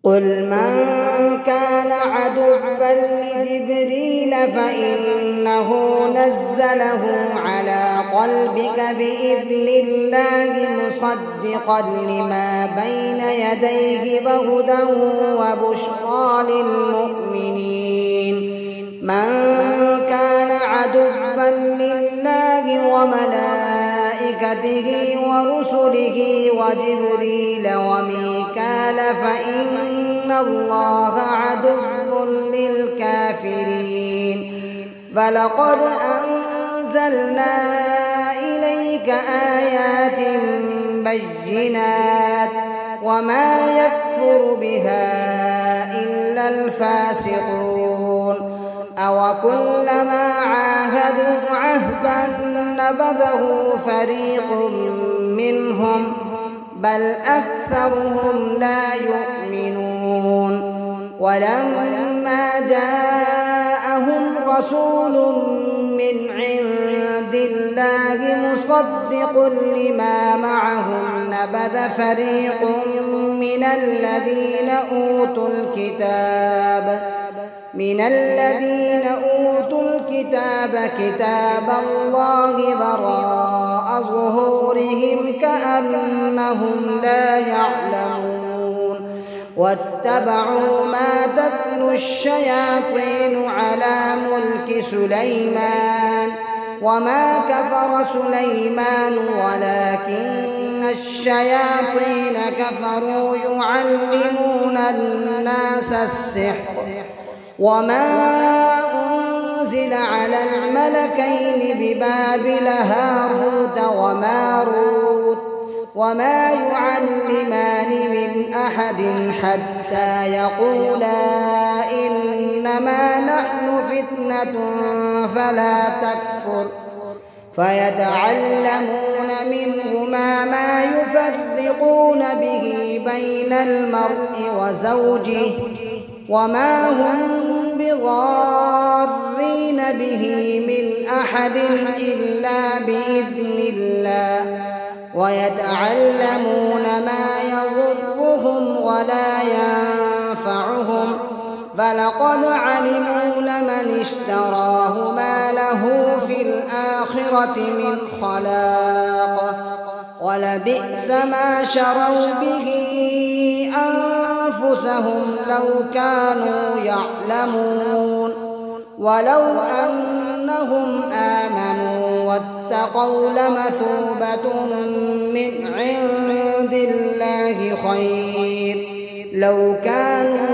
قل من كان عدوا لجبريل فإنه نزله على قلبك بإذن الله مصدقا لما بين يديه وهدى وبشرى للمؤمنين. من كان عدوا لله وملائكته ورسله وجبريل وميكال فإن الله عدو للكافرين. فلقد أنزلنا إليك آيات بينات وما يكفر بها إلا الفاسقون. أوكلما عاهدوا عهدا نبذه فريق منهم بل أكثرهم لا يؤمنون. ولما جاءهم رسول من عند الله مصدق لما معهم نبذ فريق من الذين أوتوا الكتاب كتاب الله وراء ظهورهم كأنهم لا يعلمون. واتبعوا ما تتلو الشياطين على ملك سليمان وما كفر سليمان ولكن الشياطين كفروا يعلمون الناس السحر وما أنزل على الملكين ببابل هاروت وماروت وما يعلمان من أحد حتى يقولا إنما نحن فتنة فلا تكفر فيتعلمون منهما ما يفرقون به بين المرء وزوجه وما هم بضارين به من أحد إلا بإذن الله ويتعلمون ما يضرهم ولا ينفعهم فلقد علموا لمن اشتراه ما له في الآخرة من خلاق ولبئس ما شروا به أنفسهم لو كانوا يعلمون. ولو أنهم آمنوا واتقوا لمثوبة من عند الله خير لو كانوا